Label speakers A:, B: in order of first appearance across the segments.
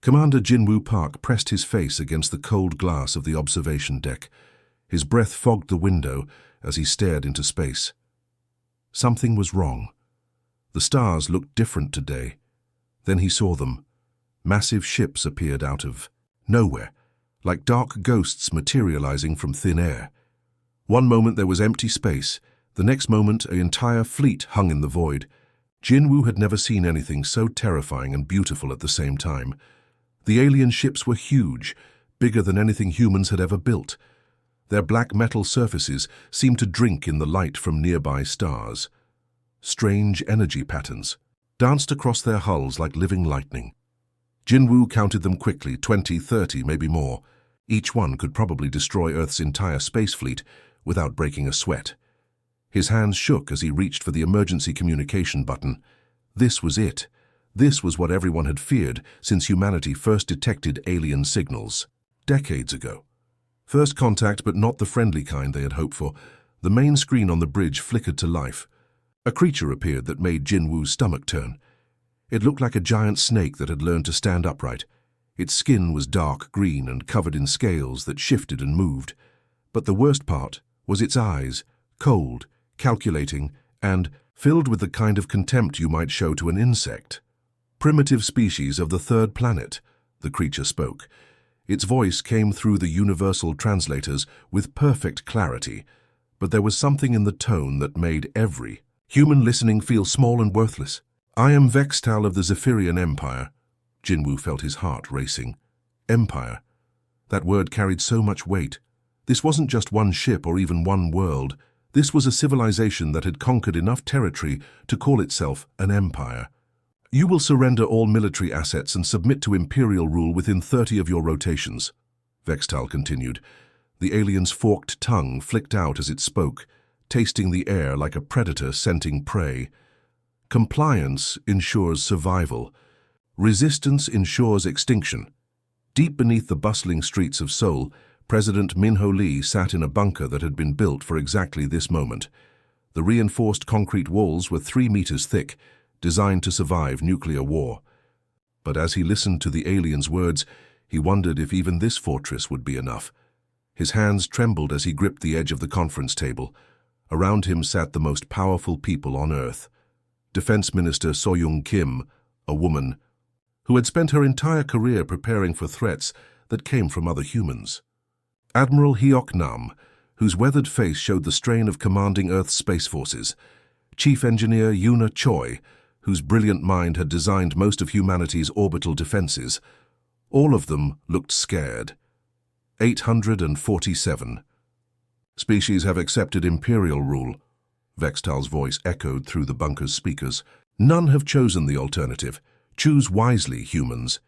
A: Commander Jinwoo Park pressed his face against the cold glass of the observation deck. His breath fogged the window as he stared into space. Something was wrong. The stars looked different today. Then he saw them. Massive ships appeared out of nowhere, like dark ghosts materializing from thin air. One moment there was empty space. The next moment, an entire fleet hung in the void. Jinwoo had never seen anything so terrifying and beautiful at the same time. The alien ships were huge, bigger than anything humans had ever built. Their black metal surfaces seemed to drink in the light from nearby stars. Strange energy patterns danced across their hulls like living lightning. Jinwoo counted them quickly, 20, 30, maybe more. Each one could probably destroy Earth's entire space fleet without breaking a sweat. His hands shook as he reached for the emergency communication button. This was it. This was what everyone had feared since humanity first detected alien signals. Decades ago. First contact, but not the friendly kind they had hoped for. The main screen on the bridge flickered to life. A creature appeared that made Jinwoo's stomach turn. It looked like a giant snake that had learned to stand upright. Its skin was dark green and covered in scales that shifted and moved. But the worst part was its eyes, cold, calculating, and filled with the kind of contempt you might show to an insect. Primitive species of the third planet, the creature spoke. Its voice came through the universal translators with perfect clarity, but there was something in the tone that made every human listening feel small and worthless. I am Vextal of the Zephyrian Empire. Jinwoo felt his heart racing. Empire. That word carried so much weight. This wasn't just one ship or even one world. This was a civilization that had conquered enough territory to call itself an empire. You will surrender all military assets and submit to imperial rule within 30 of your rotations, Vextal continued. The alien's forked tongue flicked out as it spoke, tasting the air like a predator scenting prey. Compliance ensures survival. Resistance ensures extinction. Deep beneath the bustling streets of Seoul, President Min-ho Lee sat in a bunker that had been built for exactly this moment. The reinforced concrete walls were 3 meters thick, designed to survive nuclear war. But as he listened to the alien's words, he wondered if even this fortress would be enough. His hands trembled as he gripped the edge of the conference table. Around him sat the most powerful people on Earth. Defense Minister So-young Kim, a woman, who had spent her entire career preparing for threats that came from other humans. Admiral Hyok Nam, whose weathered face showed the strain of commanding Earth's space forces. Chief Engineer Yoona Choi, whose brilliant mind had designed most of humanity's orbital defenses. All of them looked scared. 847. Species have accepted imperial rule. Vextal's voice echoed through the bunker's speakers. None have chosen the alternative. Choose wisely, humans.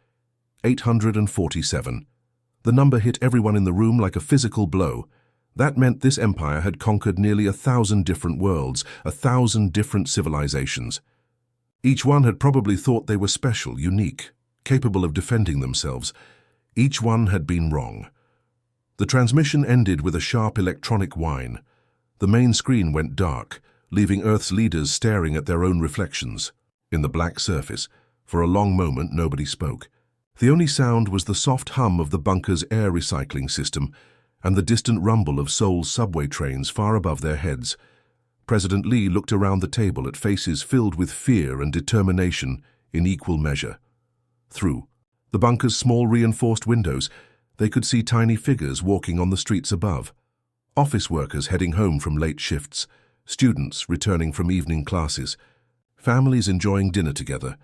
A: 847. The number hit everyone in the room like a physical blow. That meant this empire had conquered nearly 1,000 different worlds, 1,000 different civilizations. Each one had probably thought they were special, unique, capable of defending themselves. Each one had been wrong. The transmission ended with a sharp electronic whine. The main screen went dark, leaving Earth's leaders staring at their own reflections. In the black surface, for a long moment nobody spoke. The only sound was the soft hum of the bunker's air recycling system and the distant rumble of Seoul's subway trains far above their heads. President Lee looked around the table at faces filled with fear and determination in equal measure. Through the bunker's small reinforced windows, they could see tiny figures walking on the streets above. Office workers heading home from late shifts, students returning from evening classes, families enjoying dinner together,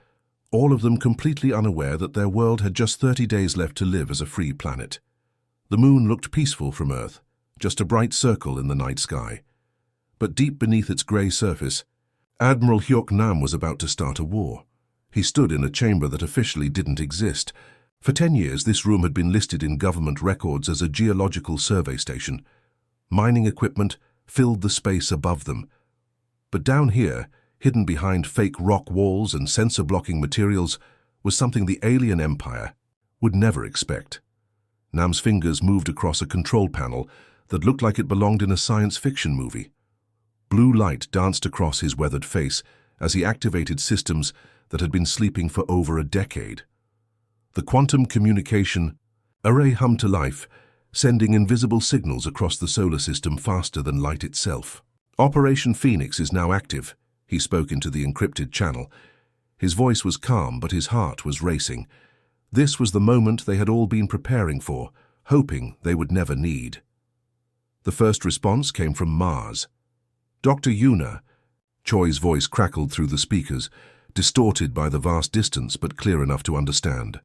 A: all of them completely unaware that their world had just 30 days left to live as a free planet. The moon looked peaceful from Earth, just a bright circle in the night sky. But deep beneath its grey surface, Admiral Hyok Nam was about to start a war. He stood in a chamber that officially didn't exist. For 10 years, this room had been listed in government records as a geological survey station. Mining equipment filled the space above them. But down here, hidden behind fake rock walls and sensor-blocking materials, was something the alien empire would never expect. Nam's fingers moved across a control panel that looked like it belonged in a science fiction movie. Blue light danced across his weathered face as he activated systems that had been sleeping for over a decade. The quantum communication array hummed to life, sending invisible signals across the solar system faster than light itself. Operation Phoenix is now active, he spoke into the encrypted channel. His voice was calm, but his heart was racing. This was the moment they had all been preparing for, hoping they would never need. The first response came from Mars. Dr. Yuna. Choi's voice crackled through the speakers, distorted by the vast distance but clear enough to understand.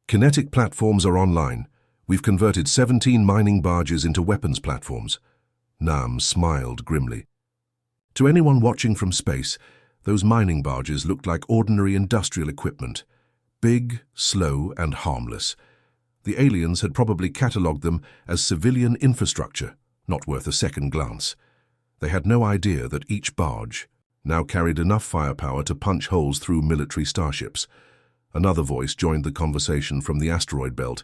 A: Kinetic platforms are online. We've converted 17 mining barges into weapons platforms. Nam smiled grimly. To anyone watching from space, those mining barges looked like ordinary industrial equipment. Big, slow, and harmless. The aliens had probably catalogued them as civilian infrastructure, not worth a second glance. They had no idea that each barge now carried enough firepower to punch holes through military starships. Another voice joined the conversation from the asteroid belt.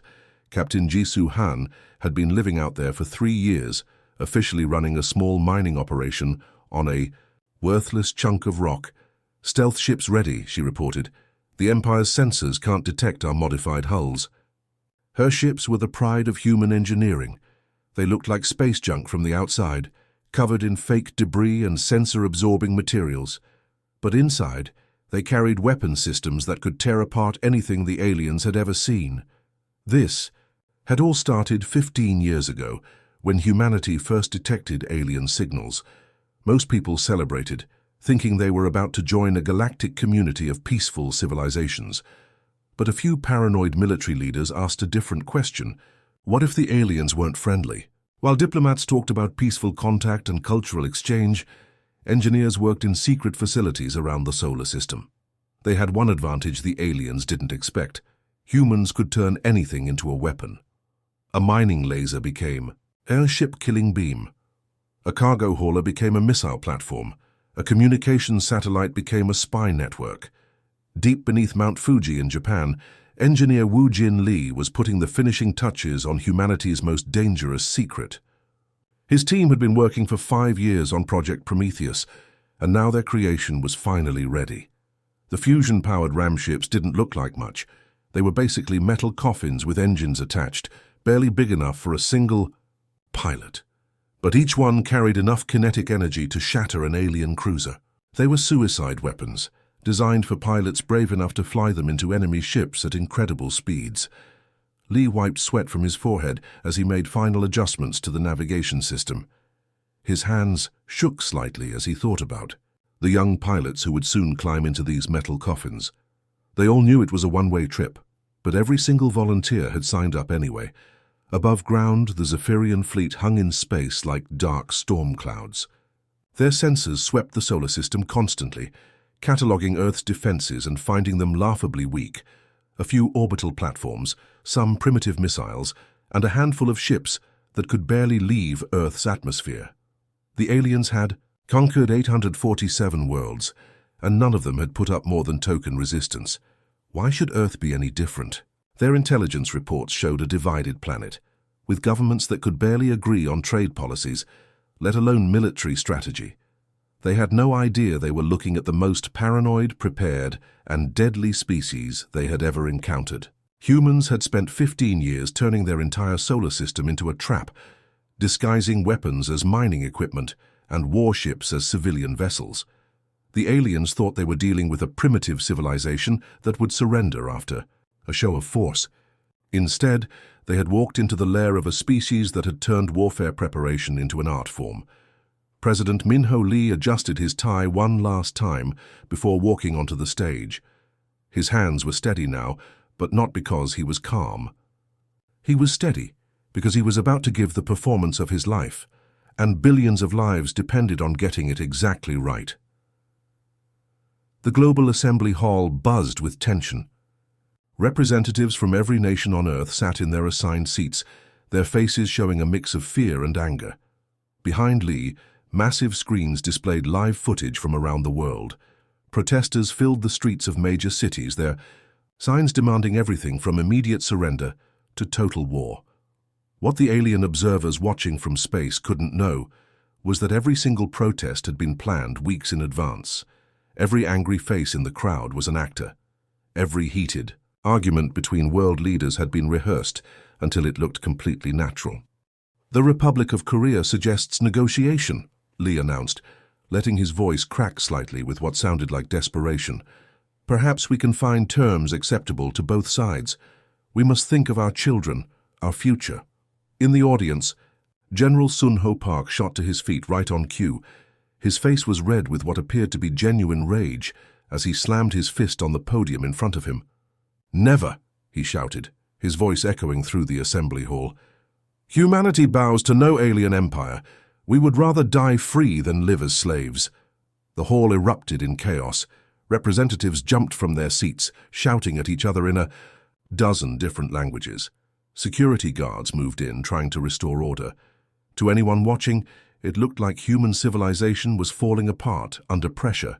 A: Captain Jisoo Han had been living out there for 3 years, officially running a small mining operation on a worthless chunk of rock. "Stealth ships ready," she reported. "The Empire's sensors can't detect our modified hulls." Her ships were the pride of human engineering. They looked like space junk from the outside, covered in fake debris and sensor-absorbing materials. But inside, they carried weapon systems that could tear apart anything the aliens had ever seen. This had all started 15 years ago, when humanity first detected alien signals. Most people celebrated, thinking they were about to join a galactic community of peaceful civilizations. But a few paranoid military leaders asked a different question. What if the aliens weren't friendly? While diplomats talked about peaceful contact and cultural exchange, engineers worked in secret facilities around the solar system. They had one advantage the aliens didn't expect. Humans could turn anything into a weapon. A mining laser became airship-killing beam. A cargo hauler became a missile platform. A communications satellite became a spy network. Deep beneath Mount Fuji in Japan, engineer Woo Jin Lee was putting the finishing touches on humanity's most dangerous secret. His team had been working for 5 years on Project Prometheus, and now their creation was finally ready. The fusion-powered ramships didn't look like much. They were basically metal coffins with engines attached, barely big enough for a single pilot. But each one carried enough kinetic energy to shatter an alien cruiser. They were suicide weapons, designed for pilots brave enough to fly them into enemy ships at incredible speeds. Lee wiped sweat from his forehead as he made final adjustments to the navigation system. His hands shook slightly as he thought about the young pilots who would soon climb into these metal coffins. They all knew it was a one-way trip, but every single volunteer had signed up anyway. Above ground, the Zephyrian fleet hung in space like dark storm clouds. Their sensors swept the solar system constantly, cataloguing Earth's defenses and finding them laughably weak. A few orbital platforms, some primitive missiles, and a handful of ships that could barely leave Earth's atmosphere. The aliens had conquered 847 worlds, and none of them had put up more than token resistance. Why should Earth be any different? Their intelligence reports showed a divided planet, with governments that could barely agree on trade policies, let alone military strategy. They had no idea they were looking at the most paranoid, prepared, and deadly species they had ever encountered. Humans had spent 15 years turning their entire solar system into a trap, disguising weapons as mining equipment and warships as civilian vessels. The aliens thought they were dealing with a primitive civilization that would surrender after a show of force. Instead, they had walked into the lair of a species that had turned warfare preparation into an art form. President Min-ho Lee adjusted his tie one last time before walking onto the stage. His hands were steady now, but not because he was calm. He was steady because he was about to give the performance of his life, and billions of lives depended on getting it exactly right. The Global Assembly Hall buzzed with tension. Representatives from every nation on Earth sat in their assigned seats, their faces showing a mix of fear and anger. Behind Lee, massive screens displayed live footage from around the world. Protesters filled the streets of major cities, their signs demanding everything from immediate surrender to total war. What the alien observers watching from space couldn't know was that every single protest had been planned weeks in advance. Every angry face in the crowd was an actor. Every heated, Argument between world leaders had been rehearsed until it looked completely natural. "The Republic of Korea suggests negotiation," Lee announced, letting his voice crack slightly with what sounded like desperation. "Perhaps we can find terms acceptable to both sides. We must think of our children, our future." In the audience, General Sun Ho Park shot to his feet right on cue. His face was red with what appeared to be genuine rage as he slammed his fist on the podium in front of him. "Never!" he shouted, his voice echoing through the assembly hall. "Humanity bows to no alien empire. We would rather die free than live as slaves." The hall erupted in chaos. Representatives jumped from their seats, shouting at each other in a dozen different languages. Security guards moved in, trying to restore order. To anyone watching, it looked like human civilization was falling apart under pressure.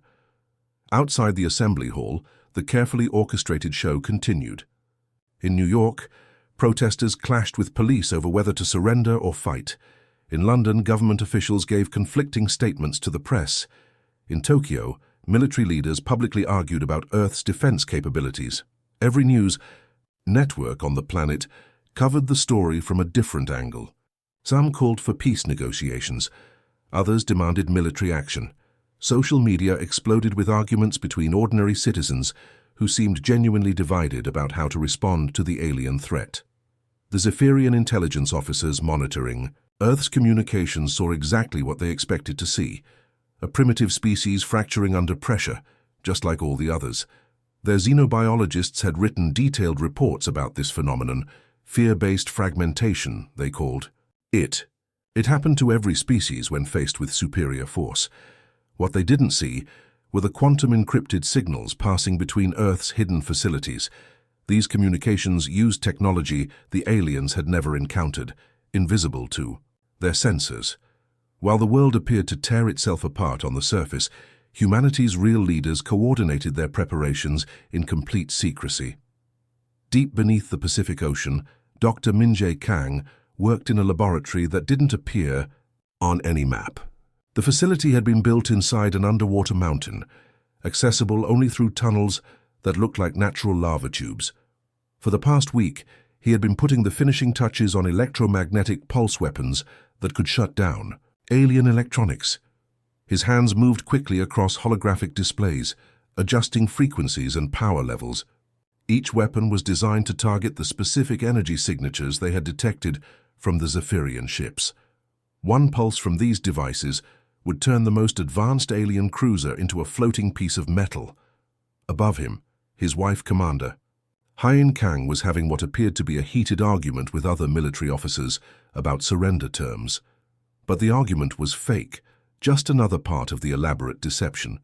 A: Outside the assembly hall, the carefully orchestrated show continued. In New York, protesters clashed with police over whether to surrender or fight. In London, government officials gave conflicting statements to the press. In Tokyo, military leaders publicly argued about Earth's defense capabilities. Every news network on the planet covered the story from a different angle. Some called for peace negotiations. Others demanded military action. Social media exploded with arguments between ordinary citizens who seemed genuinely divided about how to respond to the alien threat. The Zephyrian intelligence officers monitoring Earth's communications saw exactly what they expected to see: a primitive species fracturing under pressure, just like all the others. Their xenobiologists had written detailed reports about this phenomenon, fear-based fragmentation, they called it. It happened to every species when faced with superior force. What they didn't see were the quantum-encrypted signals passing between Earth's hidden facilities. These communications used technology the aliens had never encountered, invisible to their sensors. While the world appeared to tear itself apart on the surface, humanity's real leaders coordinated their preparations in complete secrecy. Deep beneath the Pacific Ocean, Dr. Min-jae Kang worked in a laboratory that didn't appear on any map. The facility had been built inside an underwater mountain, accessible only through tunnels that looked like natural lava tubes. For the past week, he had been putting the finishing touches on electromagnetic pulse weapons that could shut down alien electronics. His hands moved quickly across holographic displays, adjusting frequencies and power levels. Each weapon was designed to target the specific energy signatures they had detected from the Zephyrian ships. One pulse from these devices would turn the most advanced alien cruiser into a floating piece of metal. Above him, his wife Commander Hyen Kang was having what appeared to be a heated argument with other military officers about surrender terms. But the argument was fake, just another part of the elaborate deception.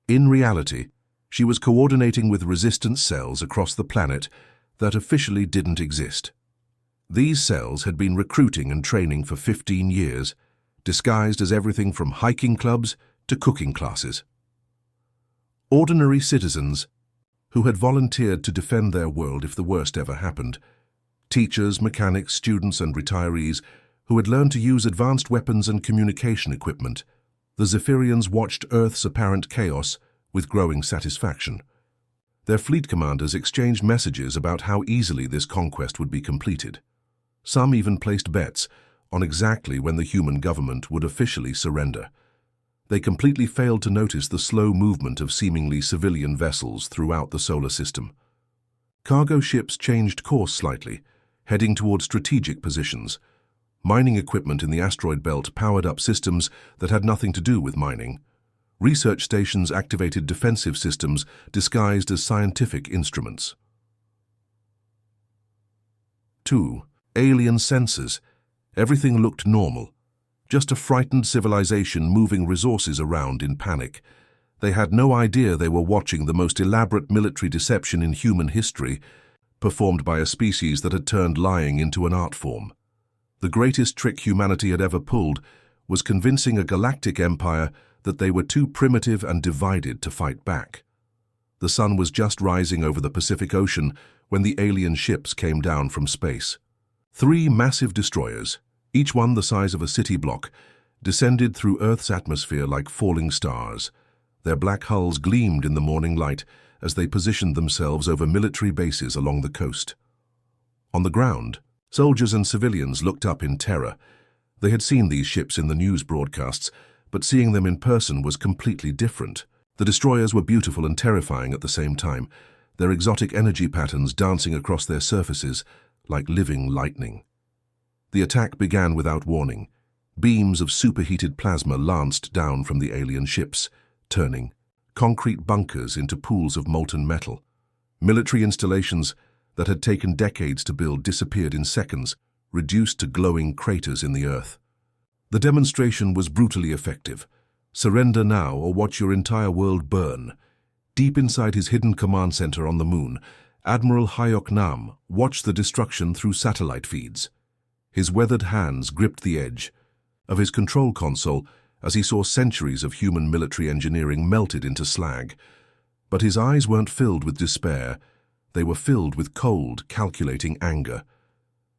A: In reality, she was coordinating with resistance cells across the planet that officially didn't exist. These cells had been recruiting and training for 15 years, disguised as everything from hiking clubs to cooking classes. Ordinary citizens who had volunteered to defend their world if the worst ever happened. Teachers, mechanics, students, and retirees who had learned to use advanced weapons and communication equipment. The Zephyrians watched Earth's apparent chaos with growing satisfaction. Their fleet commanders exchanged messages about how easily this conquest would be completed. Some even placed bets on exactly when the human government would officially surrender. They completely failed to notice the slow movement of seemingly civilian vessels throughout the solar system. Cargo ships changed course slightly, heading toward strategic positions. Mining equipment in the asteroid belt powered up systems that had nothing to do with mining. Research stations activated defensive systems disguised as scientific instruments. 2. Alien sensors. Everything looked normal. Just a frightened civilization moving resources around in panic. They had no idea they were watching the most elaborate military deception in human history, performed by a species that had turned lying into an art form. The greatest trick humanity had ever pulled was convincing a galactic empire that they were too primitive and divided to fight back. The sun was just rising over the Pacific Ocean when the alien ships came down from space. 3 massive destroyers, each one the size of a city block, descended through Earth's atmosphere like falling stars. Their black hulls gleamed in the morning light as they positioned themselves over military bases along the coast. On the ground, soldiers and civilians looked up in terror. They had seen these ships in the news broadcasts, but seeing them in person was completely different. The destroyers were beautiful and terrifying at the same time, their exotic energy patterns dancing across their surfaces like living lightning. The attack began without warning. Beams of superheated plasma lanced down from the alien ships, turning concrete bunkers into pools of molten metal. Military installations that had taken decades to build disappeared in seconds, reduced to glowing craters in the earth. The demonstration was brutally effective. Surrender now or watch your entire world burn. Deep inside his hidden command center on the moon, Admiral Hyok Nam watched the destruction through satellite feeds. His weathered hands gripped the edge of his control console as he saw centuries of human military engineering melted into slag. But his eyes weren't filled with despair. They were filled with cold, calculating anger.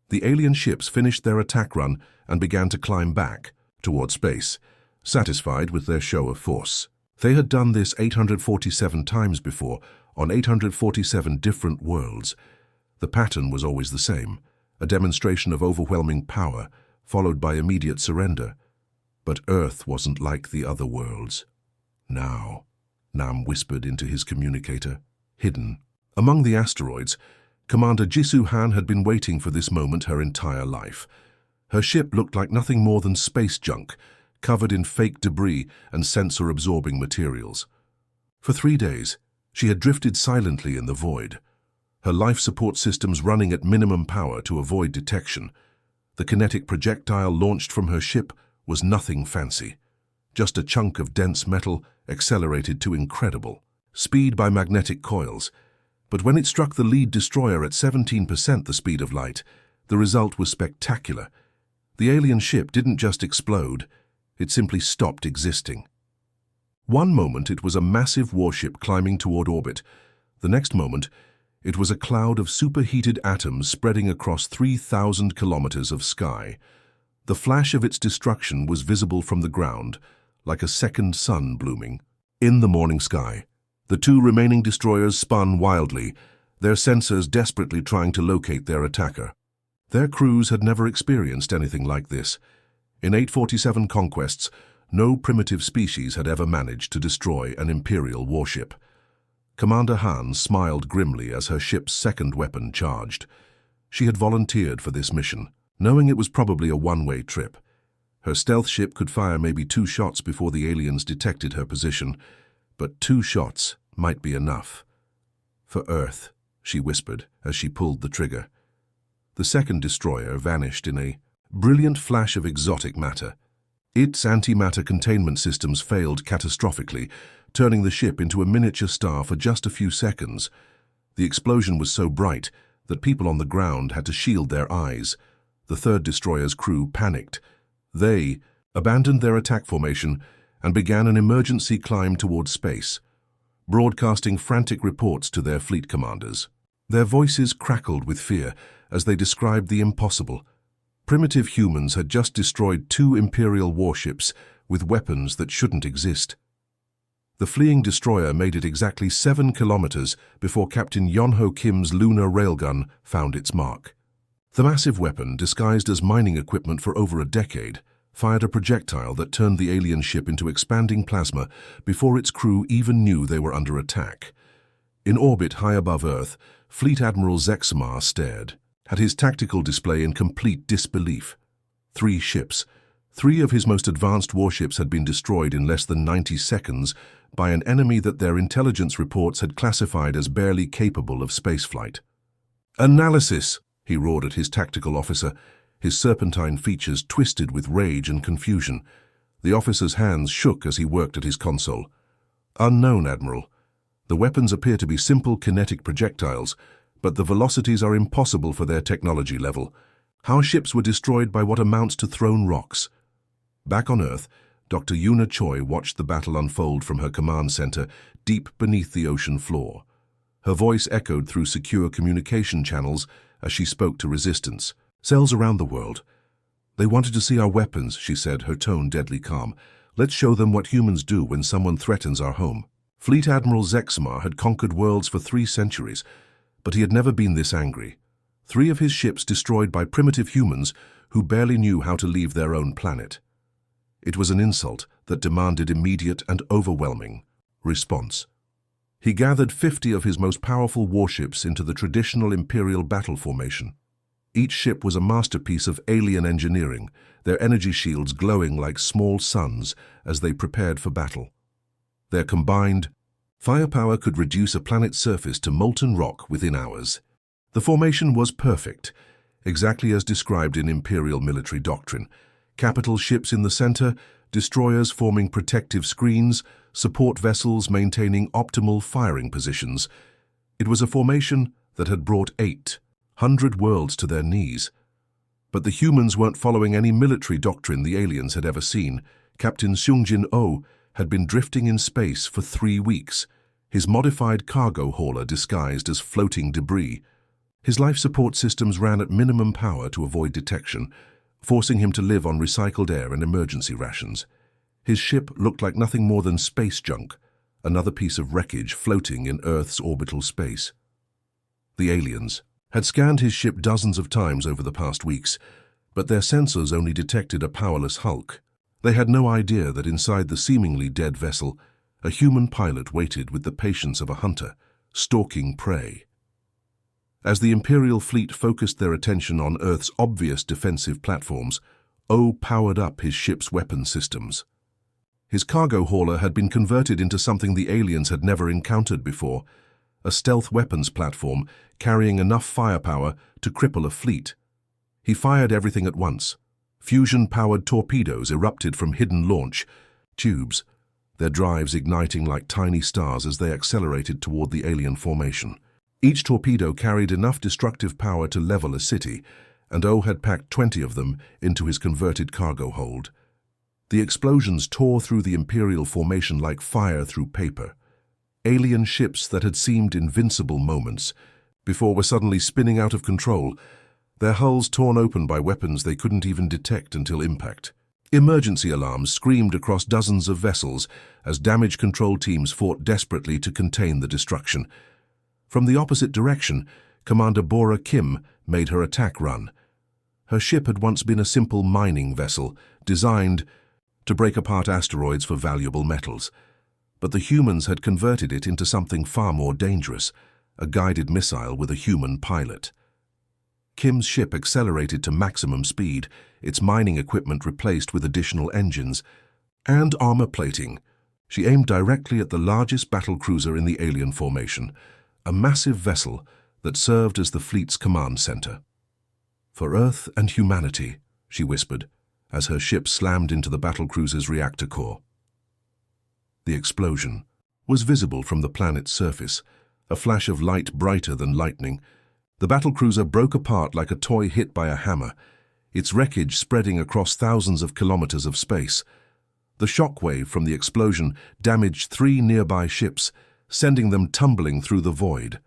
A: The alien ships finished their attack run and began to climb back toward space, satisfied with their show of force. They had done this 847 times before, on 847 different worlds. The pattern was always the same, a demonstration of overwhelming power, followed by immediate surrender. But Earth wasn't like the other worlds. Now, Nam whispered into his communicator, hidden among the asteroids, Commander Jisoo Han had been waiting for this moment her entire life. Her ship looked like nothing more than space junk, covered in fake debris and sensor-absorbing materials. For 3 days, she had drifted silently in the void, her life support systems running at minimum power to avoid detection. The kinetic projectile launched from her ship was nothing fancy, just a chunk of dense metal accelerated to incredible speed by magnetic coils. But when it struck the lead destroyer at 17% the speed of light, the result was spectacular. The alien ship didn't just explode, it simply stopped existing. One moment it was a massive warship climbing toward orbit. The next moment, it was a cloud of superheated atoms spreading across 3,000 kilometers of sky. The flash of its destruction was visible from the ground, like a second sun blooming. In the morning sky, the 2 remaining destroyers spun wildly, their sensors desperately trying to locate their attacker. Their crews had never experienced anything like this. In 847 conquests, no primitive species had ever managed to destroy an Imperial warship. Commander Han smiled grimly as her ship's second weapon charged. She had volunteered for this mission, knowing it was probably a one-way trip. Her stealth ship could fire maybe 2 shots before the aliens detected her position, but 2 shots might be enough. For Earth, she whispered as she pulled the trigger. The second destroyer vanished in a brilliant flash of exotic matter. Its antimatter containment systems failed catastrophically, turning the ship into a miniature star for just a few seconds. The explosion was so bright that people on the ground had to shield their eyes. The third destroyer's crew panicked. They abandoned their attack formation and began an emergency climb toward space, broadcasting frantic reports to their fleet commanders. Their voices crackled with fear as they described the impossible. Primitive humans had just destroyed 2 Imperial warships with weapons that shouldn't exist. The fleeing destroyer made it exactly 7 kilometers before Captain Yonho Kim's lunar railgun found its mark. The massive weapon, disguised as mining equipment for over a decade, fired a projectile that turned the alien ship into expanding plasma before its crew even knew they were under attack. In orbit high above Earth, Fleet Admiral Zexamar stared at his tactical display in complete disbelief. 3 ships, 3 of his most advanced warships had been destroyed in less than 90 seconds by an enemy that their intelligence reports had classified as barely capable of spaceflight. "Analysis!" he roared at his tactical officer, his serpentine features twisted with rage and confusion. The officer's hands shook as he worked at his console. "Unknown, Admiral. The weapons appear to be simple kinetic projectiles, but the velocities are impossible for their technology level. Our ships were destroyed by what amounts to thrown rocks." Back on Earth, Dr. Yuna Choi watched the battle unfold from her command center deep beneath the ocean floor. Her voice echoed through secure communication channels as she spoke to Resistance. "Cells around the world. They wanted to see our weapons," she said, her tone deadly calm. "Let's show them what humans do when someone threatens our home." Fleet Admiral Zexmar had conquered worlds for 3 centuries, but he had never been this angry. 3 of his ships destroyed by primitive humans who barely knew how to leave their own planet. It was an insult that demanded immediate and overwhelming response. He gathered 50 of his most powerful warships into the traditional Imperial battle formation. Each ship was a masterpiece of alien engineering, their energy shields glowing like small suns as they prepared for battle. Their combined firepower could reduce a planet's surface to molten rock within hours. The formation was perfect, exactly as described in Imperial military doctrine. Capital ships in the center, destroyers forming protective screens, support vessels maintaining optimal firing positions. It was a formation that had brought 800 worlds to their knees. But the humans weren't following any military doctrine the aliens had ever seen. Captain Seungjin Oh had been drifting in space for 3 weeks, his modified cargo hauler disguised as floating debris. His life support systems ran at minimum power to avoid detection, forcing him to live on recycled air and emergency rations. His ship looked like nothing more than space junk, another piece of wreckage floating in Earth's orbital space. The aliens had scanned his ship dozens of times over the past weeks, but their sensors only detected a powerless hulk. They had no idea that inside the seemingly dead vessel, a human pilot waited with the patience of a hunter, stalking prey. As the Imperial fleet focused their attention on Earth's obvious defensive platforms, O powered up his ship's weapon systems. His cargo hauler had been converted into something the aliens had never encountered before, a stealth weapons platform carrying enough firepower to cripple a fleet. He fired everything at once. Fusion-powered torpedoes erupted from hidden launch tubes, their drives igniting like tiny stars as they accelerated toward the alien formation. Each torpedo carried enough destructive power to level a city, and O had packed 20 of them into his converted cargo hold. The explosions tore through the Imperial formation like fire through paper. Alien ships that had seemed invincible moments before were suddenly spinning out of control, their hulls torn open by weapons they couldn't even detect until impact. Emergency alarms screamed across dozens of vessels as damage control teams fought desperately to contain the destruction. From the opposite direction, Commander Bora Kim made her attack run. Her ship had once been a simple mining vessel, designed to break apart asteroids for valuable metals. But the humans had converted it into something far more dangerous, a guided missile with a human pilot. Kim's ship accelerated to maximum speed, its mining equipment replaced with additional engines and armor plating. She aimed directly at the largest battlecruiser in the alien formation, a massive vessel that served as the fleet's command center. "For Earth and humanity," she whispered, as her ship slammed into the battlecruiser's reactor core. The explosion was visible from the planet's surface, a flash of light brighter than lightning. The battlecruiser broke apart like a toy hit by a hammer, its wreckage spreading across thousands of kilometers of space. The shockwave from the explosion damaged 3 nearby ships, sending them tumbling through the void.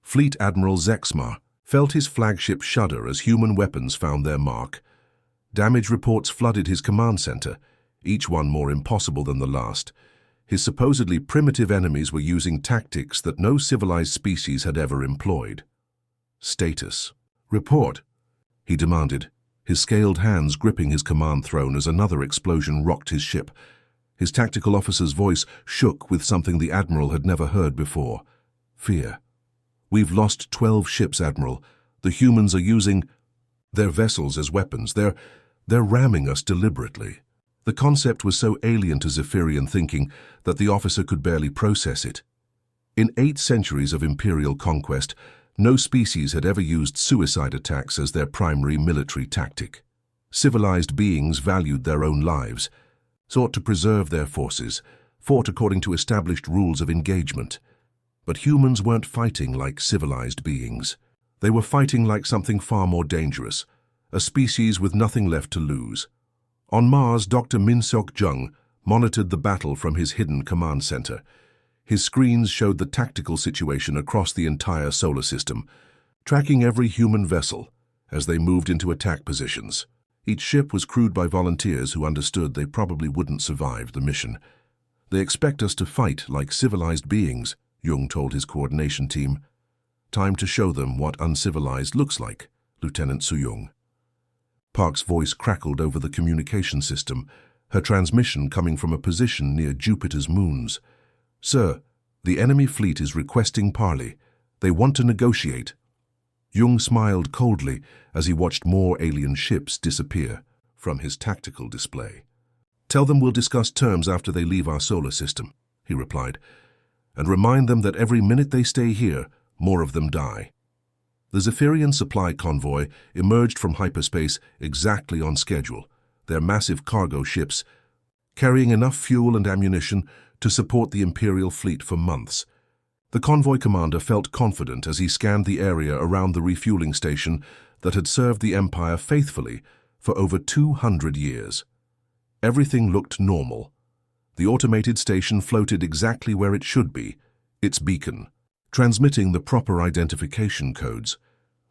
A: Fleet Admiral Zexmar felt his flagship shudder as human weapons found their mark. Damage reports flooded his command center, each one more impossible than the last. His supposedly primitive enemies were using tactics that no civilized species had ever employed. "Status. Report," he demanded, his scaled hands gripping his command throne as another explosion rocked his ship. His tactical officer's voice shook with something the Admiral had never heard before: fear. "We've lost 12 ships, Admiral. The humans are using their vessels as weapons. They're ramming us deliberately." The concept was so alien to Zephyrian thinking that the officer could barely process it. In 8 centuries of Imperial conquest, no species had ever used suicide attacks as their primary military tactic. Civilized beings valued their own lives, sought to preserve their forces, fought according to established rules of engagement. But humans weren't fighting like civilized beings. They were fighting like something far more dangerous, a species with nothing left to lose. On Mars, Dr. Min-Seok Jung monitored the battle from his hidden command center. His screens showed the tactical situation across the entire solar system, tracking every human vessel as they moved into attack positions. Each ship was crewed by volunteers who understood they probably wouldn't survive the mission. They expect us to fight like civilized beings, Jung told his coordination team. Time to show them what uncivilized looks like, Lieutenant Soo-young. Park's voice crackled over the communication system, her transmission coming from a position near Jupiter's moons. Sir, the enemy fleet is requesting parley. They want to negotiate. Jung smiled coldly as he watched more alien ships disappear from his tactical display. Tell them we'll discuss terms after they leave our solar system, he replied, and remind them that every minute they stay here, more of them die. The Zephyrian supply convoy emerged from hyperspace exactly on schedule, their massive cargo ships carrying enough fuel and ammunition to support the Imperial fleet for months. The convoy commander felt confident as he scanned the area around the refueling station that had served the Empire faithfully for over 200 years. Everything looked normal. The automated station floated exactly where it should be, its beacon, transmitting the proper identification codes.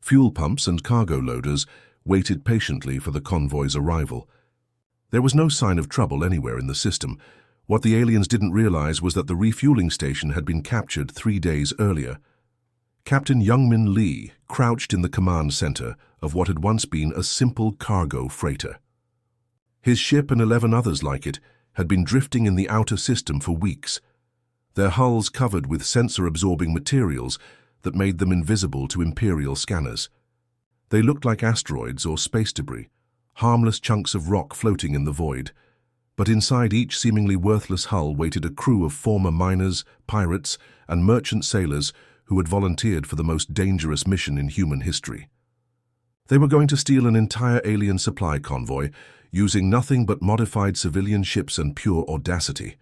A: Fuel pumps and cargo loaders waited patiently for the convoy's arrival. There was no sign of trouble anywhere in the system. What the aliens didn't realize was that the refueling station had been captured 3 days earlier. Captain Youngmin Lee crouched in the command center of what had once been a simple cargo freighter. His ship and 11 others like it had been drifting in the outer system for weeks, their hulls covered with sensor-absorbing materials that made them invisible to Imperial scanners. They looked like asteroids or space debris, harmless chunks of rock floating in the void. But inside each seemingly worthless hull waited a crew of former miners, pirates, and merchant sailors who had volunteered for the most dangerous mission in human history. They were going to steal an entire alien supply convoy using nothing but modified civilian ships and pure audacity.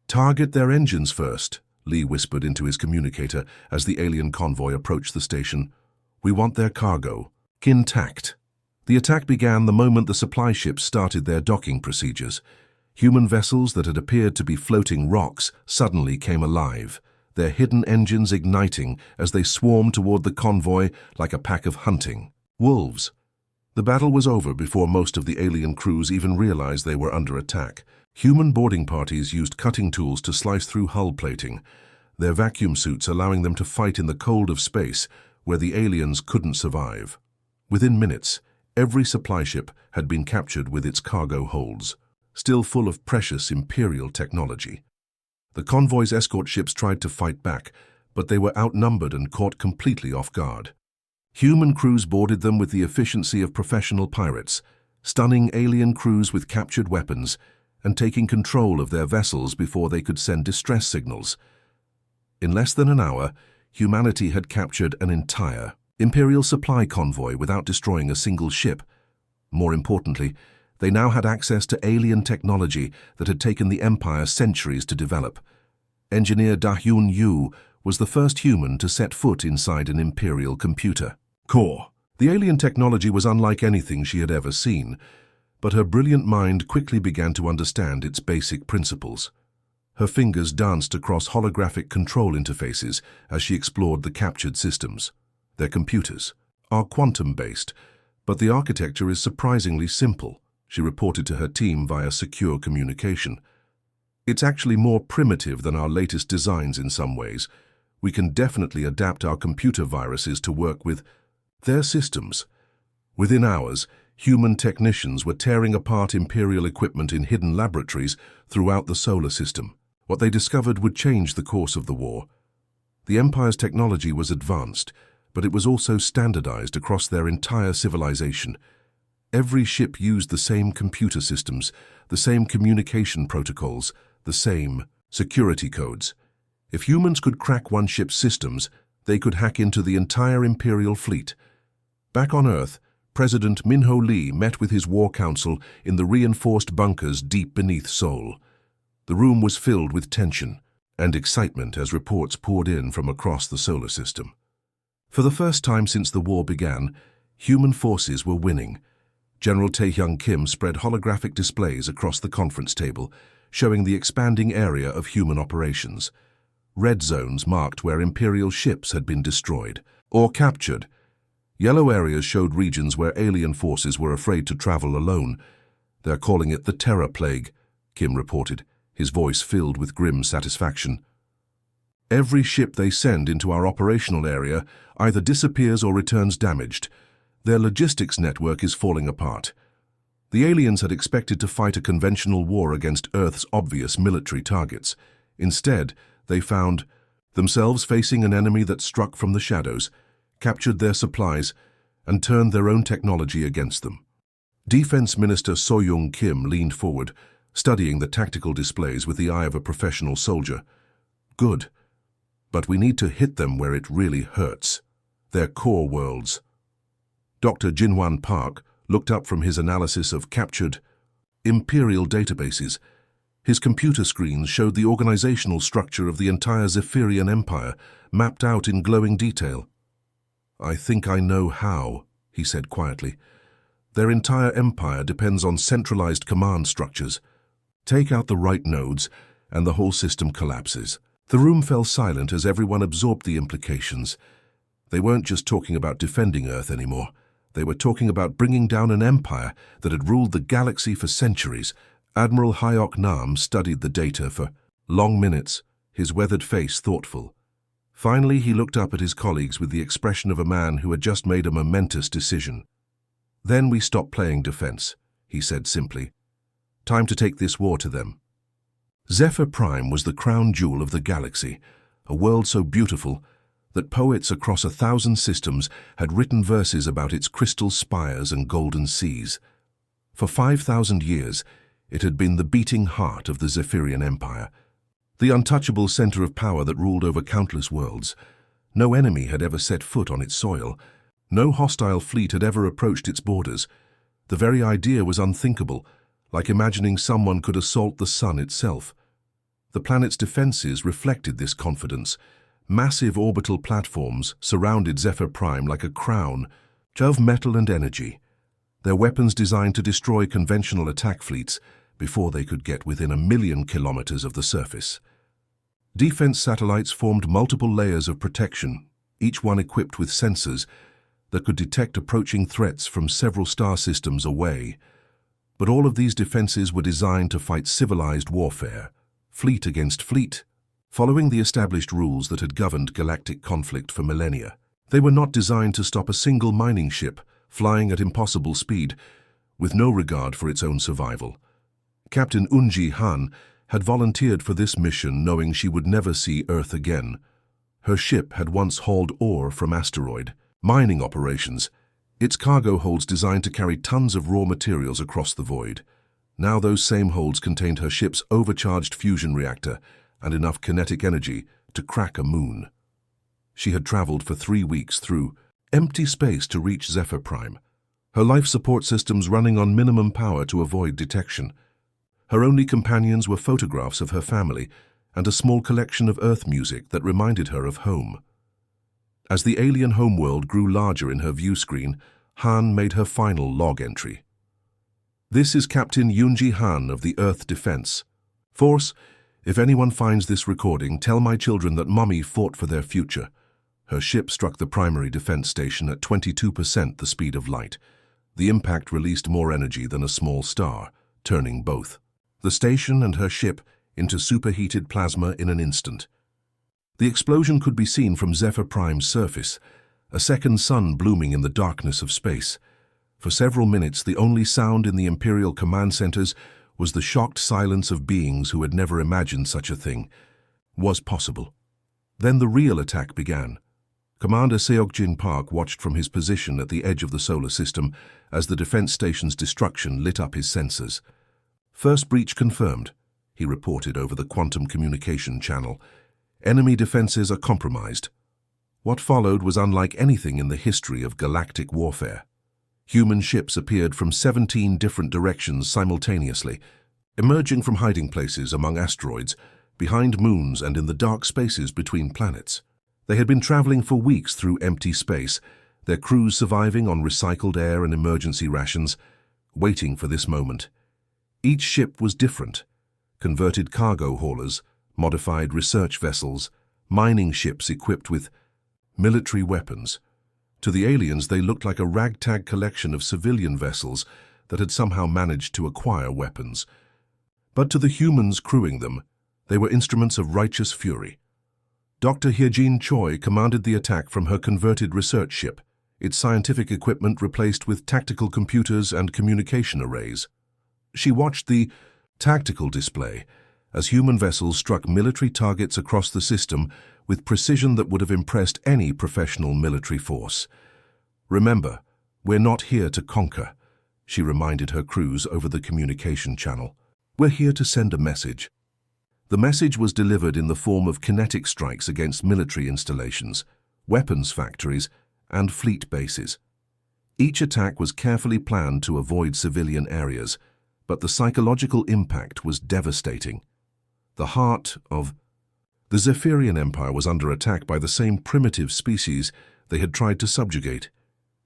A: "Target their engines first," Lee whispered into his communicator as the alien convoy approached the station. "We want their cargo intact." The attack began the moment the supply ships started their docking procedures. Human vessels that had appeared to be floating rocks suddenly came alive, their hidden engines igniting as they swarmed toward the convoy like a pack of hunting wolves. The battle was over before most of the alien crews even realized they were under attack. Human boarding parties used cutting tools to slice through hull plating, their vacuum suits allowing them to fight in the cold of space where the aliens couldn't survive. Within minutes, every supply ship had been captured with its cargo holds, still full of precious Imperial technology. The convoy's escort ships tried to fight back, but they were outnumbered and caught completely off guard. Human crews boarded them with the efficiency of professional pirates, stunning alien crews with captured weapons and taking control of their vessels before they could send distress signals. In less than an hour, humanity had captured an entire Imperial supply convoy without destroying a single ship. More importantly, they now had access to alien technology that had taken the Empire centuries to develop. Engineer Da-Hyun Yu was the first human to set foot inside an Imperial computer core. The alien technology was unlike anything she had ever seen, but her brilliant mind quickly began to understand its basic principles. Her fingers danced across holographic control interfaces as she explored the captured systems. Their computers are quantum-based, but the architecture is surprisingly simple, she reported to her team via secure communication. It's actually more primitive than our latest designs in some ways. We can definitely adapt our computer viruses to work with their systems. Within hours, human technicians were tearing apart Imperial equipment in hidden laboratories throughout the solar system. What they discovered would change the course of the war. The Empire's technology was advanced, but it was also standardized across their entire civilization. Every ship used the same computer systems, the same communication protocols, the same security codes. If humans could crack one ship's systems, they could hack into the entire Imperial fleet. Back on Earth, President Min-ho Lee met with his war council in the reinforced bunkers deep beneath Seoul. The room was filled with tension and excitement as reports poured in from across the solar system. For the first time since the war began, human forces were winning. General Tae-hyung Kim spread holographic displays across the conference table, showing the expanding area of human operations. Red zones marked where Imperial ships had been destroyed or captured. Yellow areas showed regions where alien forces were afraid to travel alone. "They're calling it the Terror Plague," Kim reported. his voice filled with grim satisfaction. "Every ship they send into our operational area either disappears or returns damaged. Their logistics network is falling apart." The aliens had expected to fight a conventional war against Earth's obvious military targets. Instead, they found themselves facing an enemy that struck from the shadows, captured their supplies, and turned their own technology against them. Defense Minister So-Young Kim leaned forward, studying the tactical displays with the eye of a professional soldier. "Good. But we need to hit them where it really hurts. Their core worlds." Dr. Jinwan Park looked up from his analysis of captured Imperial databases. His computer screens showed the organizational structure of the entire Zephyrian Empire, mapped out in glowing detail. "I think I know how," he said quietly. "Their entire empire depends on centralized command structures. Take out the right nodes, and the whole system collapses." The room fell silent as everyone absorbed the implications. They weren't just talking about defending Earth anymore. They were talking about bringing down an empire that had ruled the galaxy for centuries. Admiral Hyok Nam studied the data for long minutes, his weathered face thoughtful. Finally, he looked up at his colleagues with the expression of a man who had just made a momentous decision. "Then we stop playing defense," he said simply. "Time to take this war to them." Zephyr Prime was the crown jewel of the galaxy, a world so beautiful that poets across 1,000 systems had written verses about its crystal spires and golden seas. For 5,000 years, it had been the beating heart of the Zephyrian Empire, the untouchable center of power that ruled over countless worlds. No enemy had ever set foot on its soil. No hostile fleet had ever approached its borders. The very idea was unthinkable, like imagining someone could assault the sun itself. The planet's defenses reflected this confidence. Massive orbital platforms surrounded Zephyr Prime like a crown of metal and energy, their weapons designed to destroy conventional attack fleets before they could get within 1,000,000 kilometers of the surface. Defense satellites formed multiple layers of protection, each one equipped with sensors that could detect approaching threats from several star systems away. But all of these defenses were designed to fight civilized warfare, fleet against fleet, following the established rules that had governed galactic conflict for millennia. They were not designed to stop a single mining ship flying at impossible speed, with no regard for its own survival. Captain Unji Han had volunteered for this mission knowing she would never see Earth again. Her ship had once hauled ore from asteroid mining operations, its cargo holds designed to carry tons of raw materials across the void. Now those same holds contained her ship's overcharged fusion reactor and enough kinetic energy to crack a moon. She had traveled for 3 weeks through empty space to reach Zephyr Prime, her life support systems running on minimum power to avoid detection. Her only companions were photographs of her family and a small collection of Earth music that reminded her of home. As the alien homeworld grew larger in her view screen, Han made her final log entry. "This is Captain Yunji Han of the Earth Defense Force. If anyone finds this recording, tell my children that Mommy fought for their future." Her ship struck the primary defense station at 22% the speed of light. The impact released more energy than a small star, turning both the station and her ship into superheated plasma in an instant. The explosion could be seen from Zephyr Prime's surface, a second sun blooming in the darkness of space. For several minutes, the only sound in the Imperial command centers was the shocked silence of beings who had never imagined such a thing was possible. Then the real attack began. Commander Seokjin Park watched from his position at the edge of the solar system as the defense station's destruction lit up his sensors. "First breach confirmed," he reported over the quantum communication channel. "Enemy defenses are compromised." What followed was unlike anything in the history of galactic warfare. Human ships appeared from 17 different directions simultaneously, emerging from hiding places among asteroids, behind moons and in the dark spaces between planets. They had been traveling for weeks through empty space, their crews surviving on recycled air and emergency rations, waiting for this moment. Each ship was different: converted cargo haulers, modified research vessels, mining ships equipped with military weapons. To the aliens, they looked like a ragtag collection of civilian vessels that had somehow managed to acquire weapons. But to the humans crewing them, they were instruments of righteous fury. Dr. Hyejin Choi commanded the attack from her converted research ship, its scientific equipment replaced with tactical computers and communication arrays. She watched the tactical display as human vessels struck military targets across the system with precision that would have impressed any professional military force. "Remember, we're not here to conquer," she reminded her crews over the communication channel. "We're here to send a message." The message was delivered in the form of kinetic strikes against military installations, weapons factories, and fleet bases. Each attack was carefully planned to avoid civilian areas, but the psychological impact was devastating. The heart of the Zephyrian Empire was under attack by the same primitive species they had tried to subjugate.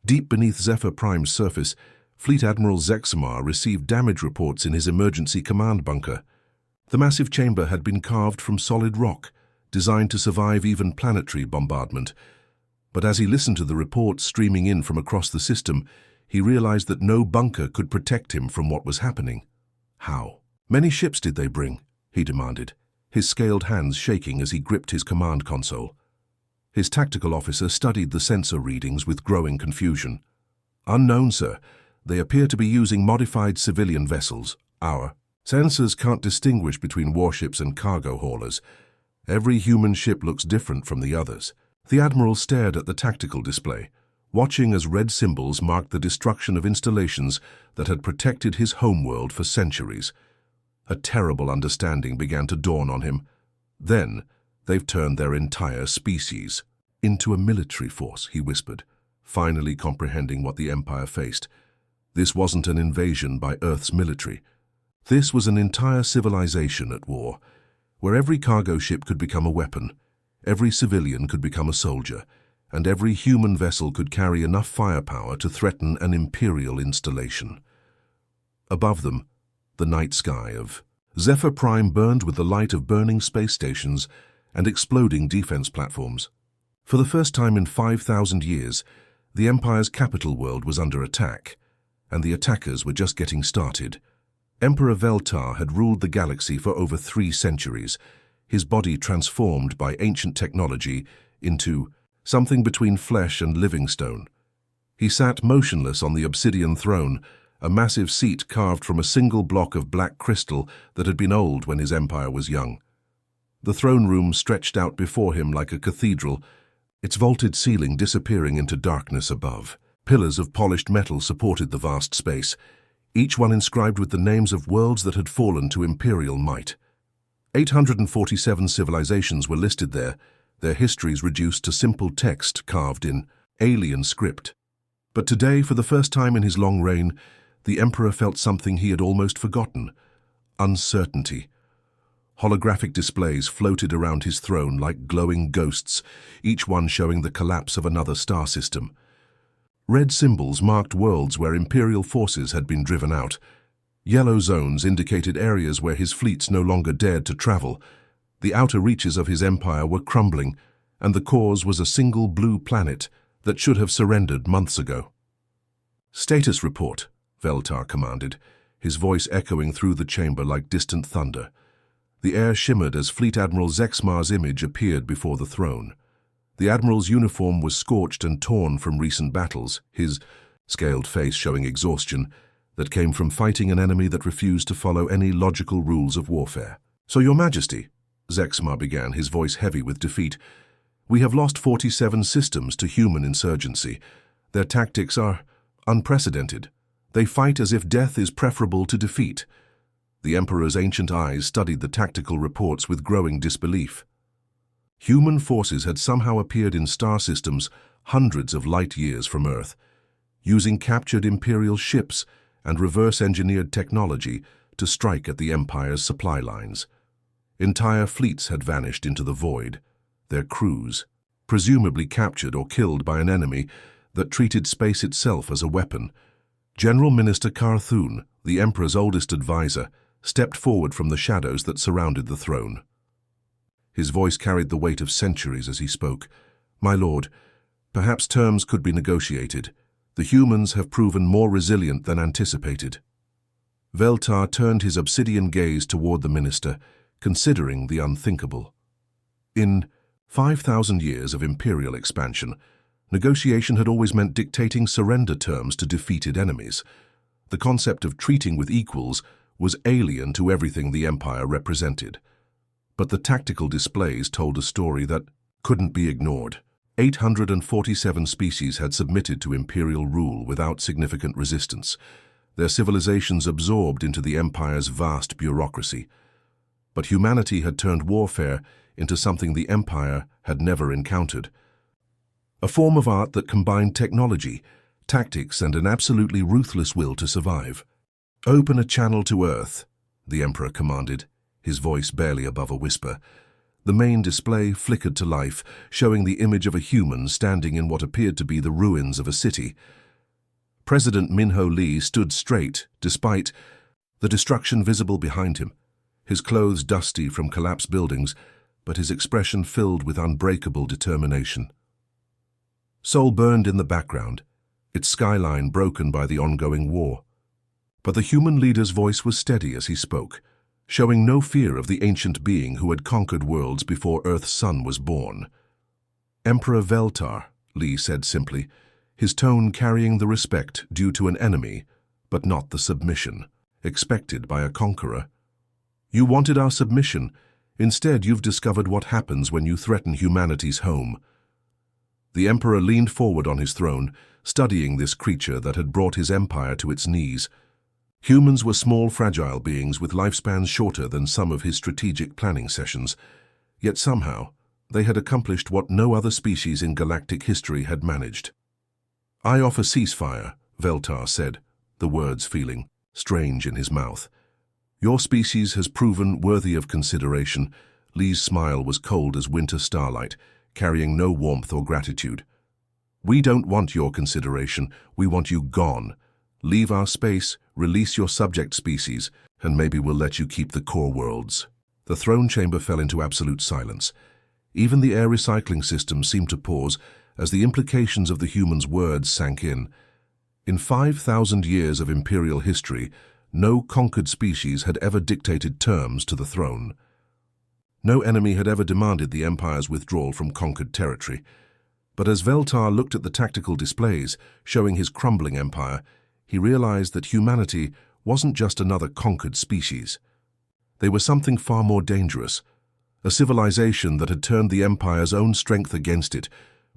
A: Deep beneath Zephyr Prime's surface, Fleet Admiral Zexamar received damage reports in his emergency command bunker. The massive chamber had been carved from solid rock, designed to survive even planetary bombardment. But as he listened to the reports streaming in from across the system, he realized that no bunker could protect him from what was happening. How many ships did they bring? He demanded, his scaled hands shaking as he gripped his command console. His tactical officer studied the sensor readings with growing confusion. "Unknown, sir. They appear to be using modified civilian vessels. Our sensors can't distinguish between warships and cargo haulers. Every human ship looks different from the others." The Admiral stared at the tactical display, watching as red symbols marked the destruction of installations that had protected his homeworld for centuries. A terrible understanding began to dawn on him. "Then, they've turned their entire species into a military force," he whispered, finally comprehending what the Empire faced. This wasn't an invasion by Earth's military. This was an entire civilization at war, where every cargo ship could become a weapon, every civilian could become a soldier, and every human vessel could carry enough firepower to threaten an imperial installation. Above them, the night sky of Zephyr Prime burned with the light of burning space stations and exploding defense platforms. For the first time in 5,000 years, the Empire's capital world was under attack, and the attackers were just getting started. Emperor Veltar had ruled the galaxy for over 3 centuries, his body transformed by ancient technology into something between flesh and living stone. He sat motionless on the obsidian throne, a massive seat carved from a single block of black crystal that had been old when his empire was young. The throne room stretched out before him like a cathedral, its vaulted ceiling disappearing into darkness above. Pillars of polished metal supported the vast space, each one inscribed with the names of worlds that had fallen to imperial might. 847 civilizations were listed there, their histories reduced to simple text carved in alien script. But today, for the first time in his long reign, the Emperor felt something he had almost forgotten: uncertainty. Holographic displays floated around his throne like glowing ghosts, each one showing the collapse of another star system. Red symbols marked worlds where Imperial forces had been driven out. Yellow zones indicated areas where his fleets no longer dared to travel. The outer reaches of his empire were crumbling, and the cause was a single blue planet that should have surrendered months ago. "Status report," Veltar commanded, his voice echoing through the chamber like distant thunder. The air shimmered as Fleet Admiral Zexmar's image appeared before the throne. The Admiral's uniform was scorched and torn from recent battles, his scaled face showing exhaustion that came from fighting an enemy that refused to follow any logical rules of warfare. "So, Your Majesty," Zexmar began, his voice heavy with defeat, "we have lost 47 systems to human insurgency. Their tactics are unprecedented. They fight as if death is preferable to defeat." The Emperor's ancient eyes studied the tactical reports with growing disbelief. Human forces had somehow appeared in star systems hundreds of light years from Earth, using captured Imperial ships and reverse-engineered technology to strike at the Empire's supply lines. Entire fleets had vanished into the void, their crews, presumably captured or killed by an enemy that treated space itself as a weapon. General Minister Carthun, the Emperor's oldest advisor, stepped forward from the shadows that surrounded the throne. His voice carried the weight of centuries as he spoke. "My lord, perhaps terms could be negotiated. The humans have proven more resilient than anticipated." Veltar turned his obsidian gaze toward the minister, considering the unthinkable. In 5,000 years of imperial expansion, negotiation had always meant dictating surrender terms to defeated enemies. The concept of treating with equals was alien to everything the empire represented. But the tactical displays told a story that couldn't be ignored. 847 species had submitted to imperial rule without significant resistance, their civilizations absorbed into the empire's vast bureaucracy. But humanity had turned warfare into something the empire had never encountered. A form of art that combined technology, tactics, and an absolutely ruthless will to survive. "Open a channel to Earth," the Emperor commanded, his voice barely above a whisper. The main display flickered to life, showing the image of a human standing in what appeared to be the ruins of a city. President Minho Lee stood straight, despite the destruction visible behind him, his clothes dusty from collapsed buildings, but his expression filled with unbreakable determination. Seoul burned in the background, its skyline broken by the ongoing war. But the human leader's voice was steady as he spoke, showing no fear of the ancient being who had conquered worlds before Earth's sun was born. "Emperor Veltar," Lee said simply, his tone carrying the respect due to an enemy, but not the submission expected by a conqueror. "You wanted our submission. Instead, you've discovered what happens when you threaten humanity's home." The Emperor leaned forward on his throne, studying this creature that had brought his empire to its knees. Humans were small, fragile beings with lifespans shorter than some of his strategic planning sessions, yet somehow they had accomplished what no other species in galactic history had managed. "I offer ceasefire," Veltar said, the words feeling strange in his mouth. "Your species has proven worthy of consideration." Lee's smile was cold as winter starlight, carrying no warmth or gratitude. "We don't want your consideration, we want you gone. Leave our space, release your subject species, and maybe we'll let you keep the core worlds." The throne chamber fell into absolute silence. Even the air recycling system seemed to pause as the implications of the human's words sank in. In 5,000 years of imperial history, no conquered species had ever dictated terms to the throne. No enemy had ever demanded the empire's withdrawal from conquered territory. But as Veltar looked at the tactical displays showing his crumbling empire, he realized that humanity wasn't just another conquered species. They were something far more dangerous, a civilization that had turned the empire's own strength against it,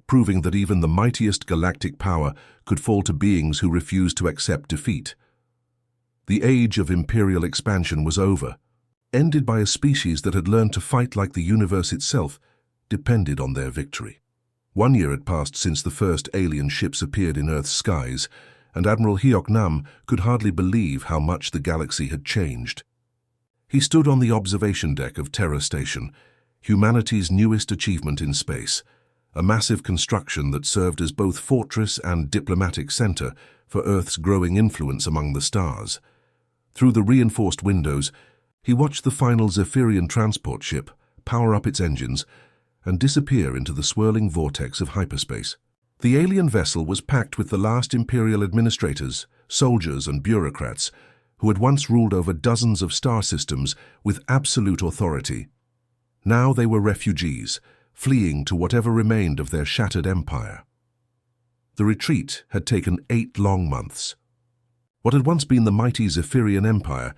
A: proving that even the mightiest galactic power could fall to beings who refused to accept defeat. The age of imperial expansion was over, ended by a species that had learned to fight like the universe itself depended on their victory. 1 year had passed since the first alien ships appeared in Earth's skies, and Admiral Hyok Nam could hardly believe how much the galaxy had changed. He stood on the observation deck of Terra Station, humanity's newest achievement in space, a massive construction that served as both fortress and diplomatic center for Earth's growing influence among the stars. Through the reinforced windows, he watched the final Zephyrian transport ship power up its engines and disappear into the swirling vortex of hyperspace. The alien vessel was packed with the last imperial administrators, soldiers, and bureaucrats who had once ruled over dozens of star systems with absolute authority. Now they were refugees, fleeing to whatever remained of their shattered empire. The retreat had taken 8 long months. What had once been the mighty Zephyrian Empire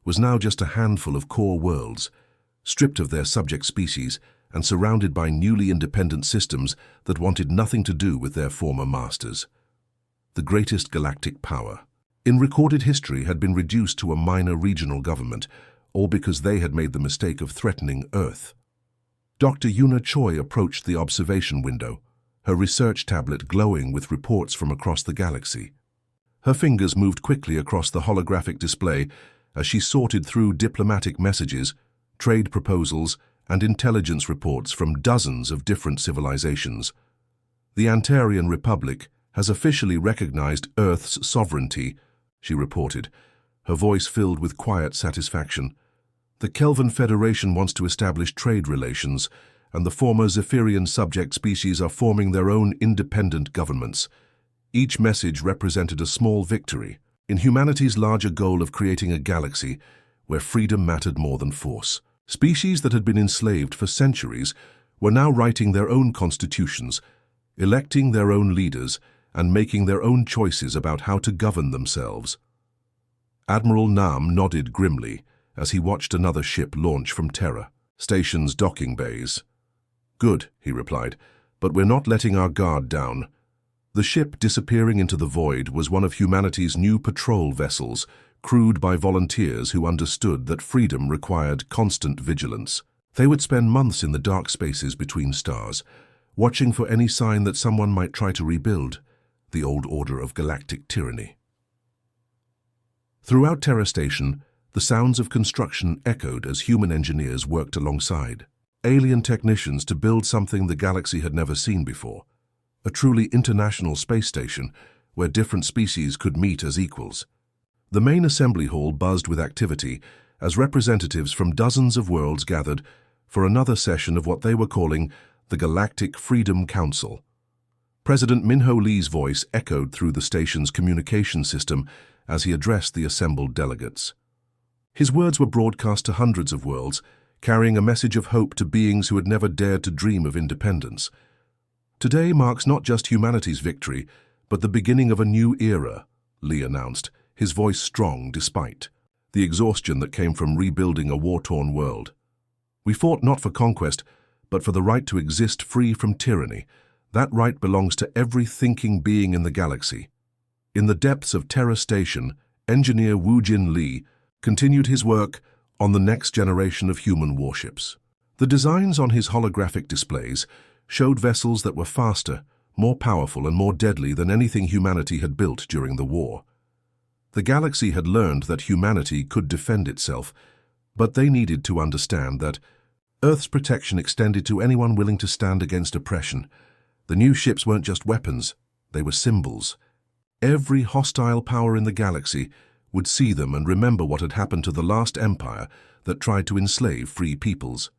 A: was now just a handful of core worlds, stripped of their subject species and surrounded by newly independent systems that wanted nothing to do with their former masters. The greatest galactic power in recorded history had been reduced to a minor regional government, all because they had made the mistake of threatening Earth. Dr. Yuna Choi approached the observation window, her research tablet glowing with reports from across the galaxy. Her fingers moved quickly across the holographic display as she sorted through diplomatic messages, trade proposals, and intelligence reports from dozens of different civilizations. The Antarian Republic has officially recognized Earth's sovereignty, she reported, her voice filled with quiet satisfaction. The Kelvin Federation wants to establish trade relations, and the former Zephyrian subject species are forming their own independent governments. Each message represented a small victory, in humanity's larger goal of creating a galaxy where freedom mattered more than force. Species that had been enslaved for centuries were now writing their own constitutions, electing their own leaders, and making their own choices about how to govern themselves. Admiral Nam nodded grimly as he watched another ship launch from Terra, station's docking bays. "Good," he replied, "but we're not letting our guard down." The ship disappearing into the void was one of humanity's new patrol vessels, crewed by volunteers who understood that freedom required constant vigilance. They would spend months in the dark spaces between stars, watching for any sign that someone might try to rebuild the old order of galactic tyranny. Throughout Terra Station, the sounds of construction echoed as human engineers worked alongside alien technicians to build something the galaxy had never seen before. A truly international space station where different species could meet as equals. The main assembly hall buzzed with activity as representatives from dozens of worlds gathered for another session of what they were calling the Galactic Freedom Council. President Minho Lee's voice echoed through the station's communication system as he addressed the assembled delegates. His words were broadcast to hundreds of worlds, carrying a message of hope to beings who had never dared to dream of independence. "Today marks not just humanity's victory, but the beginning of a new era," Lee announced, his voice strong despite the exhaustion that came from rebuilding a war-torn world. "We fought not for conquest, but for the right to exist free from tyranny. That right belongs to every thinking being in the galaxy." In the depths of Terra Station, engineer Woojin Lee continued his work on the next generation of human warships. The designs on his holographic displays showed vessels that were faster, more powerful, and more deadly than anything humanity had built during the war. The galaxy had learned that humanity could defend itself, but they needed to understand that Earth's protection extended to anyone willing to stand against oppression. The new ships weren't just weapons, they were symbols. Every hostile power in the galaxy would see them and remember what had happened to the last empire that tried to enslave free peoples.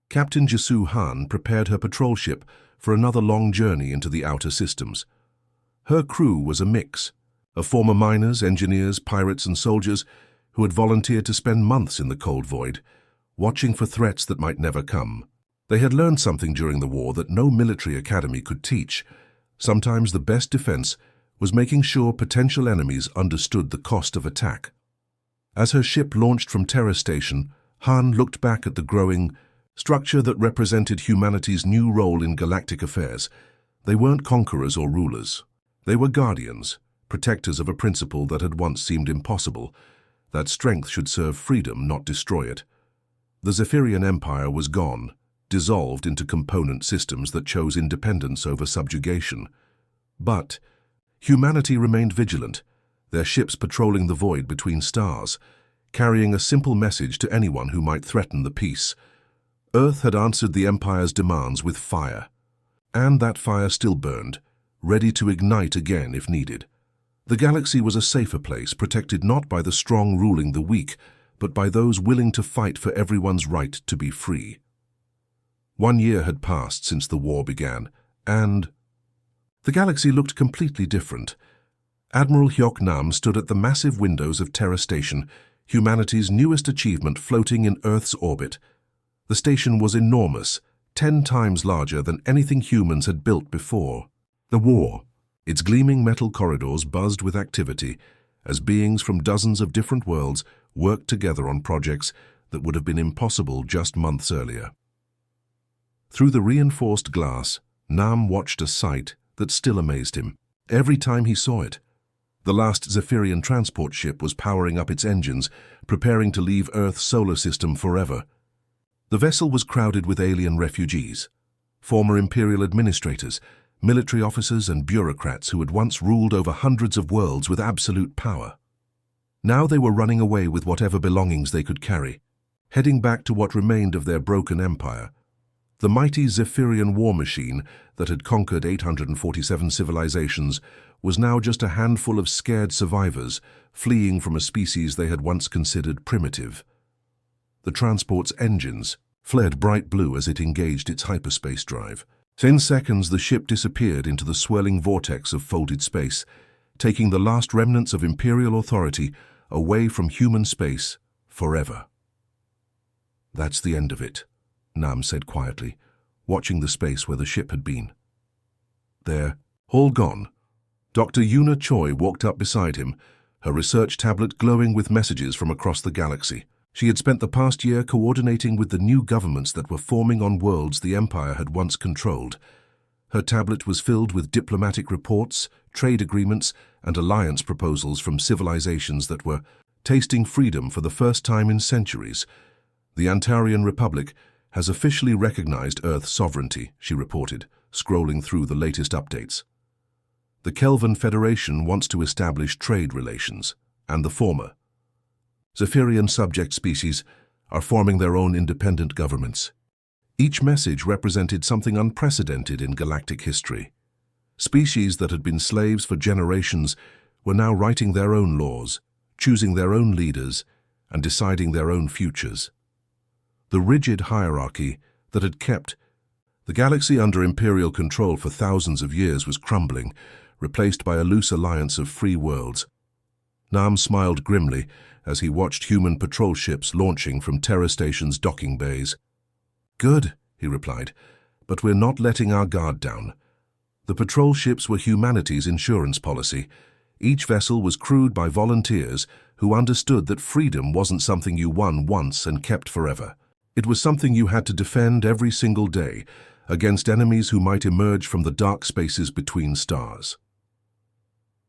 A: Captain Jisoo Han prepared her patrol ship for another long journey into the outer systems. Her crew was a mix of former miners, engineers, pirates, and soldiers who had volunteered to spend months in the cold void, watching for threats that might never come. They had learned something during the war that no military academy could teach. Sometimes the best defense was making sure potential enemies understood the cost of attack. As her ship launched from Terra Station, Han looked back at the growing structure that represented humanity's new role in galactic affairs. They weren't conquerors or rulers. They were guardians, protectors of a principle that had once seemed impossible, that strength should serve freedom, not destroy it. The Zephyrian Empire was gone, dissolved into component systems that chose independence over subjugation. But humanity remained vigilant, their ships patrolling the void between stars, carrying a simple message to anyone who might threaten the peace. Earth had answered the Empire's demands with fire, and that fire still burned, ready to ignite again if needed. The galaxy was a safer place, protected not by the strong ruling the weak, but by those willing to fight for everyone's right to be free. 1 year had passed since the war began, and the galaxy looked completely different. Admiral Hyok Nam stood at the massive windows of Terra Station, humanity's newest achievement floating in Earth's orbit. The station was enormous, 10 times larger than anything humans had built before. The war, its gleaming metal corridors buzzed with activity as beings from dozens of different worlds worked together on projects that would have been impossible just months earlier. Through the reinforced glass, Nam watched a sight that still amazed him every time he saw it. The last Zephyrian transport ship was powering up its engines, preparing to leave Earth's solar system forever. The vessel was crowded with alien refugees, former Imperial administrators, military officers, and bureaucrats who had once ruled over hundreds of worlds with absolute power. Now they were running away with whatever belongings they could carry, heading back to what remained of their broken empire. The mighty Zephyrian war machine that had conquered 847 civilizations was now just a handful of scared survivors fleeing from a species they had once considered primitive. The transport's engines flared bright blue as it engaged its hyperspace drive. In seconds, the ship disappeared into the swirling vortex of folded space, taking the last remnants of Imperial authority away from human space forever. "That's the end of it," Nam said quietly, watching the space where the ship had been. "They're all gone." Dr. Yuna Choi walked up beside him, her research tablet glowing with messages from across the galaxy. She had spent the past year coordinating with the new governments that were forming on worlds the Empire had once controlled. Her tablet was filled with diplomatic reports, trade agreements, and alliance proposals from civilizations that were tasting freedom for the first time in centuries. "The Antarian Republic has officially recognized Earth's sovereignty," she reported, scrolling through the latest updates. "The Kelvin Federation wants to establish trade relations, and the former Zephyrian subject species are forming their own independent governments." Each message represented something unprecedented in galactic history. Species that had been slaves for generations were now writing their own laws, choosing their own leaders, and deciding their own futures. The rigid hierarchy that had kept the galaxy under Imperial control for thousands of years was crumbling, replaced by a loose alliance of free worlds. Nam smiled grimly as he watched human patrol ships launching from Terra Station's docking bays. "Good," he replied, "but we're not letting our guard down." The patrol ships were humanity's insurance policy. Each vessel was crewed by volunteers who understood that freedom wasn't something you won once and kept forever. It was something you had to defend every single day against enemies who might emerge from the dark spaces between stars.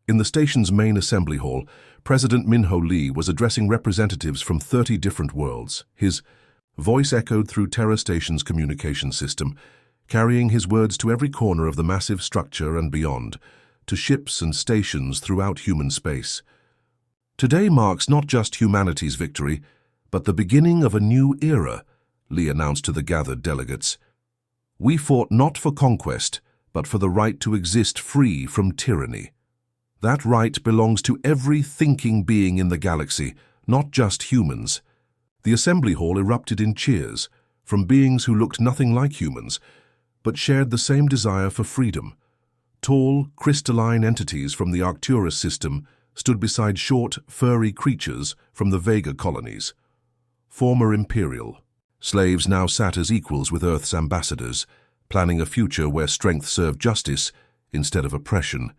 A: In the station's main assembly hall, President Minho Lee was addressing representatives from 30 different worlds. His voice echoed through Terra Station's communication system, carrying his words to every corner of the massive structure and beyond, to ships and stations throughout human space. "Today marks not just humanity's victory, but the beginning of a new era," Lee announced to the gathered delegates. "We fought not for conquest, but for the right to exist free from tyranny. That right belongs to every thinking being in the galaxy, not just humans." The assembly hall erupted in cheers, from beings who looked nothing like humans, but shared the same desire for freedom. Tall, crystalline entities from the Arcturus system stood beside short, furry creatures from the Vega colonies. Former Imperial slaves now sat as equals with Earth's ambassadors, planning a future where strength served justice instead of oppression.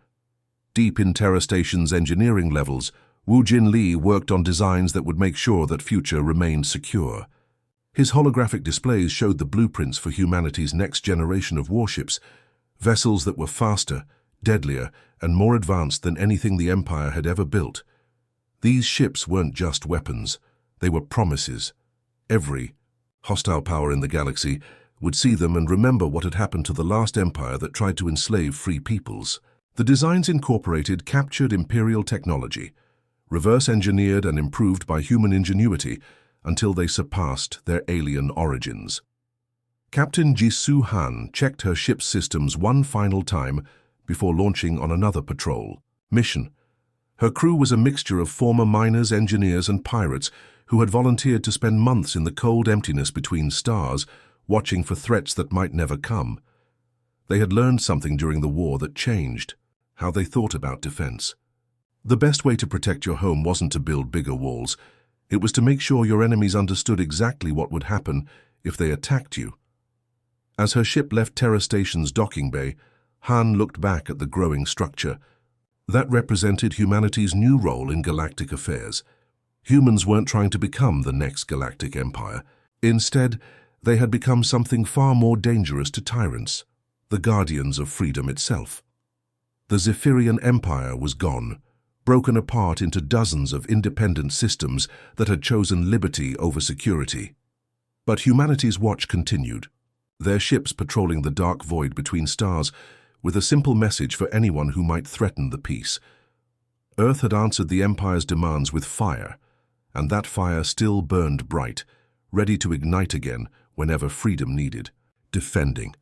A: Deep in Terra Station's engineering levels, Wu Jin Lee worked on designs that would make sure that future remained secure. His holographic displays showed the blueprints for humanity's next generation of warships, vessels that were faster, deadlier, and more advanced than anything the Empire had ever built. These ships weren't just weapons, they were promises. Every hostile power in the galaxy would see them and remember what had happened to the last empire that tried to enslave free peoples. The designs incorporated captured Imperial technology, reverse-engineered and improved by human ingenuity until they surpassed their alien origins. Captain Jisoo Han checked her ship's systems one final time before launching on another patrol mission. Her crew was a mixture of former miners, engineers, and pirates who had volunteered to spend months in the cold emptiness between stars, watching for threats that might never come. They had learned something during the war that changed how they thought about defense. The best way to protect your home wasn't to build bigger walls. It was to make sure your enemies understood exactly what would happen if they attacked you. As her ship left Terra Station's docking bay, Han looked back at the growing structure. That represented humanity's new role in galactic affairs. Humans weren't trying to become the next galactic empire. Instead, they had become something far more dangerous to tyrants, the guardians of freedom itself. The Zephyrian Empire was gone, broken apart into dozens of independent systems that had chosen liberty over security. But humanity's watch continued, their ships patrolling the dark void between stars with a simple message for anyone who might threaten the peace. Earth had answered the Empire's demands with fire, and that fire still burned bright, ready to ignite again whenever freedom needed. Defending.